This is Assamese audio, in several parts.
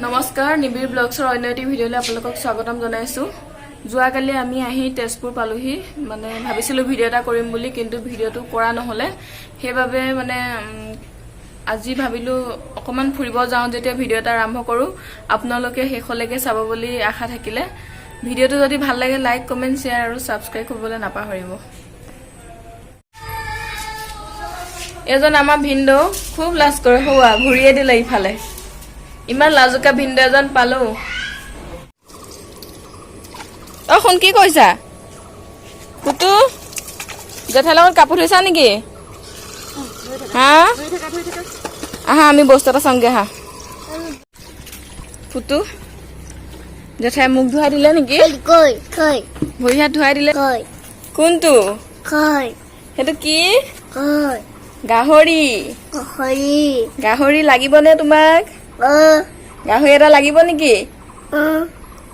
নমস্কাৰ নিবিৰ ব্লগছৰ অন্য এটি ভিডিঅ'লৈ আপোনালোকক স্বাগতম জনাইছো। যোৱাকালি আমি আহি তেজপুৰ পালোহি, মানে ভাবিছিলো ভিডিঅ' এটা কৰিম বুলি, কিন্তু ভিডিঅ'টো কৰা নহলে। সেইবাবে মানে আজি ভাবিলো অকমান ফুৰিব যাওঁ, যেতিয়া ভিডিঅ' এটা আৰম্ভ কৰো আপোনালোকে শেষলৈকে চাব বুলি আশা থাকিলে। ভিডিঅ'টো যদি ভাল লাগে লাইক কমেন্ট শ্বেয়াৰ আৰু সাবস্ক্ৰাইব কৰিবলৈ নাপাহৰিব। এজন আমাৰ ভিনদেউ খুব লাজ কৰে, হোৱা ঘূৰিয়ে দিলে ইফালে। ইমান লাজুকা ভিনদেউ এজন পালো। অ শুন, কি কৈছা কুটু? জেঠাইৰ লগত কাপোৰ ধুইছা নেকি? হা আহা আমি বস্তু এটা চাওঁগে। আহা কুটু, জেঠাই মুখ ধুৱাই দিলে নেকি? ভৰি হাত ধুৱাই দিলে। কোনটো? সেইটো কি? গাহৰি। গাহৰি লাগিবনে তোমাক? গাহৰি এটা লাগিব নেকি?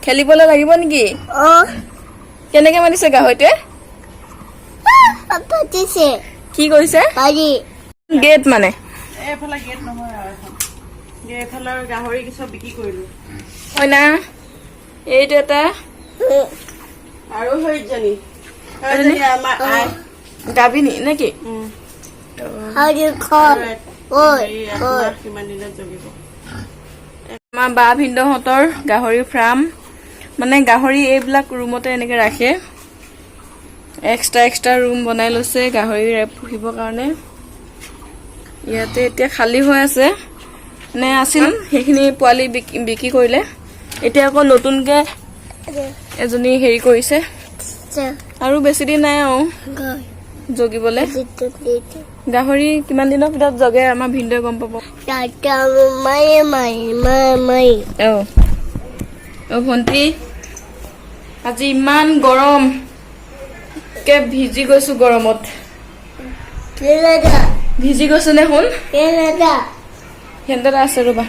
খেলিবলৈ লাগিব নেকি? কেনেকে মাতিছে গাহৰিটোৱে? কি কৰিছে? গেট মানে এইফালে গেট নহয়, আৰু এখন এইফালৰ গাহৰি কিছু বিক্ৰী কৰিলো। হয় না, এইটো এটা আৰু হৈজনী গাভিনী নেকি? আমাৰ বা ভিনদেউহঁতৰ গাহৰি ফাৰ্ম, মানে গাহৰি এইবিলাক ৰুমতে এনেকে ৰাখে। এক্সট্ৰা ৰুম বনাই লৈছে গাহৰি পুহিবৰ কাৰণে। ইয়াতে এতিয়া খালী হৈ আছে, মানে আছিল সেইখিনি পোৱালি বিক্ৰী কৰিলে। এতিয়া আকৌ নতুনকে এজনী হেৰি কৰিছে, আৰু বেছি দিন নাই আৰু জগিবলে। গাহৰি কিমান দিনৰ ভিতৰত জগে আমাৰ ভিনদেউ গম পাব। ভন্টি আজি ইমান গৰম, কে ভিজি গৈছো গৰমত। ভিজি গৈছো নে? শুন সিহঁতে আছে ৰবা।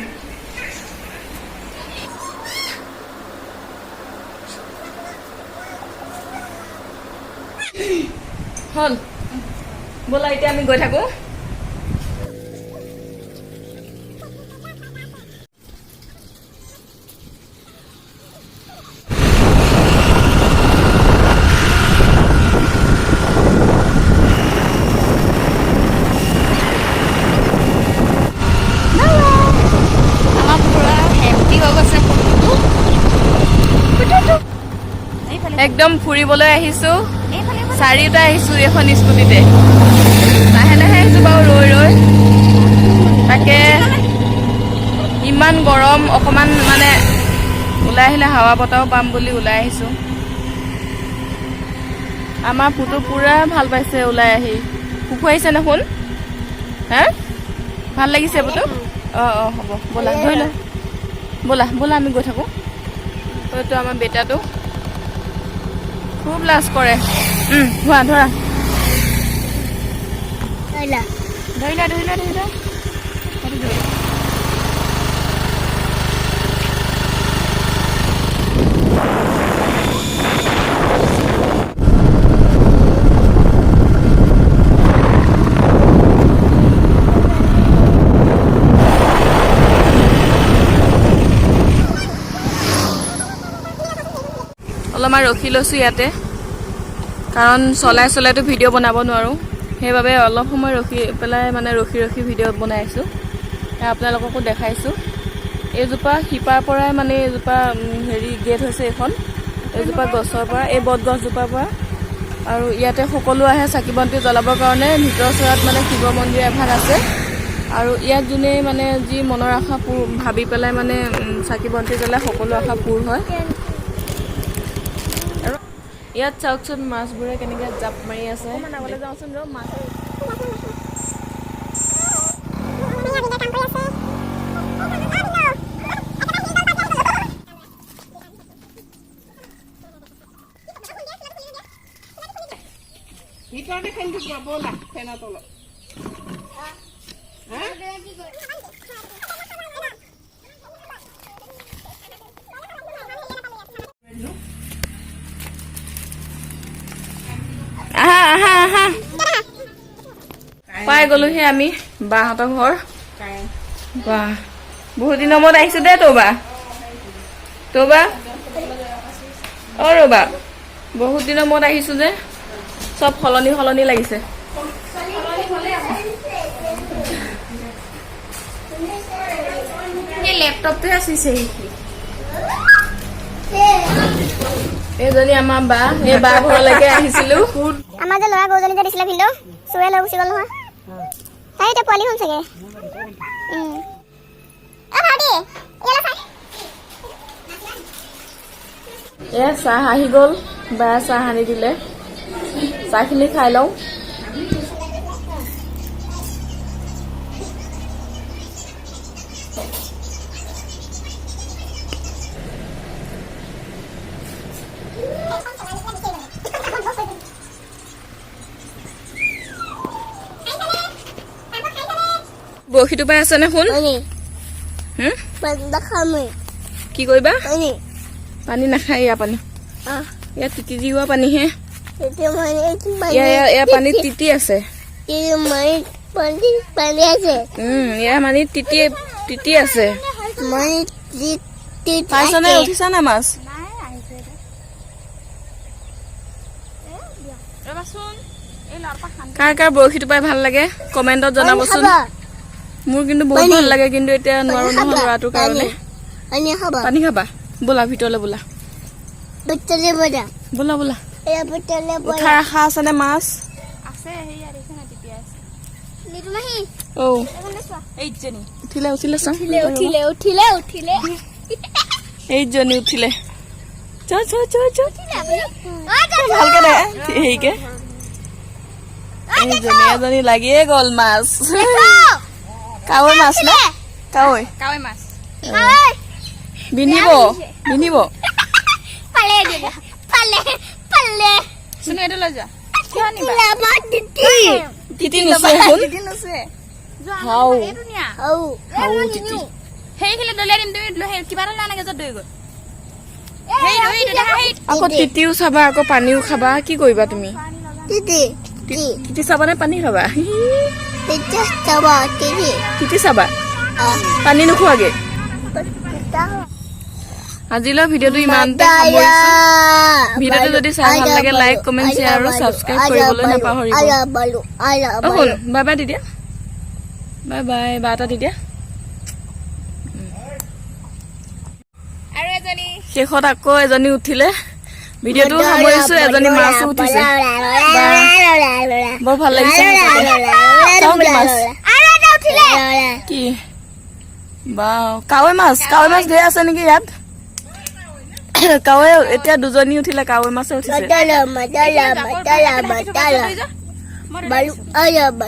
হল ব'লা এতিয়া আমি গৈ থাকো। একদম ফুৰিবলৈ আহিছো, চাৰিটা আহিছো এখন স্কুটিতে। লাহে লাহে আহিছো বাৰু, ৰৈ তাকে ইমান গৰম, অকমান মানে ওলাই আহিলে হাৱা বতাহও পাম বুলি ওলাই আহিছো। আমাৰ পুতু পুৰা ভাল পাইছে ওলাই আহি। শুকুৱাইছে নে? শুন হা ভাল লাগিছে পুতু? হ'ব ব'লা, ধৰি ল ব'লা আমি গৈ থাকো। হয়তো আমাৰ বেটাটো খুব লাজ কৰে। ধৰা ধৰিলা। অলপমান ৰখি লৈছো ইয়াতে, কাৰণ চলাইতো ভিডিঅ' বনাব নোৱাৰো। সেইবাবে অলপ সময় ৰখি পেলাই মানে ৰখি ভিডিঅ' বনাই আছো। আপোনালোককো দেখাইছো। এইজোপা শিপাৰ পৰাই মানে এইজোপা হেৰি গেট হৈছে এইখন। এইজোপা গছৰ পৰা, এই বট গছজোপাৰ পৰা। আৰু ইয়াতে সকলো আহে চাকি বন্তি জ্বলাবৰ কাৰণে। ভিতৰ চৰাত মানে শিৱ মন্দিৰ এভাগ আছে, আৰু ইয়াত যোনে মানে যি মনৰ আশা ভাবি পেলাই মানে চাকি বন্তি জ্বলাই, সকলো আশা পূৰ হয়। ইয়াত চাওকচোন মাছবোৰে কেনেকে জাপ মাৰি আছে। যাওঁচোন ৰ মাছ ভিতৰতে খেলি থাকিব। ব'লা ফেনৰ তলত। আহা পাই গলোহি আমি বাহঁতৰ ঘৰ। বাহ বহুত দিনৰ মূৰত আহিছো দেই তো বা। ৰ'বা অ' ৰ'বা বহুত দিনৰ মূৰত আহিছোঁ যে চব সলনি সলনি লাগিছে এই লেপটপটোহে চুইছে এইজনী আমাৰ বা এই বা ঘৰলৈকে আহিছিলোঁ আমাৰ যে ল'ৰা গৰুজনী যে দিছিলে ভিনদেউ চুৰে লৈ গুচি গ'ল নহয় তাই এতিয়া পোৱালি হ'ল চাগে এয়া চাহ আহি গ'ল বা চাহ আনি দিলে চাহখিনি খাই লওঁ বৰশীটো পাই আছে নে শুন কি কৰিবা পানী নাখায় এয়া পানী ইয়াত তিতি দিওৱা পানীহে এয়া পানীত তিতি আছে এয়া মানে তিতি আছে পাইছনে উঠিছা না মাছ কাৰ কাৰ বৰশীটো পাই ভাল লাগে কমেণ্টত জনাবচোন মোৰ কিন্তু বহুত ভাল লাগে কিন্তু এতিয়া নোৱাৰো নহয় ল'ৰাটোৰ কাৰণে পানী খাবা ব'লা ভিতৰলৈ ব'লা ব'লা ব'লা উঠাৰ আশা আছেনে মাছ উঠিলে এইজনী উঠিলে ভালকে দে হেৰিকে এইজনী এজনী লাগিয়ে গ'ল মাছ কাৱৈ মাছ ন কাৱৈ মাছ বিন্ধিব আকৌ তিতিও চাবা আকৌ পানীও খাবা কি কৰিবা তুমি তিতি চাবা নে পানী খাবা তিতি চাবা পানী নোখোৱাগে আজিলৈ ভিডিঅ'টো ইমানতে সামৰিছো ভিডিঅ'টো যদি চাই ভাল লাগে লাইক কমেন্ট শ্বেয়াৰ আৰু সাবস্ক্ৰাইব কৰিবলৈ নাপাহৰিব শুন বাই বাই দিদিয়া বাই বাই বা এটা দিদিয়া শেষত আকৌ এজনী উঠিলে ভিডিঅ'টো সামৰিছো এজনী মাছো উঠিছে বৰ ভাল লাগিছে কি কাৱৈ মাছ ধেৰ আছে নেকি ইয়াত কাৱৈ এতিয়া দুজনী উঠিলে কাৱৈ মাছে উঠিছে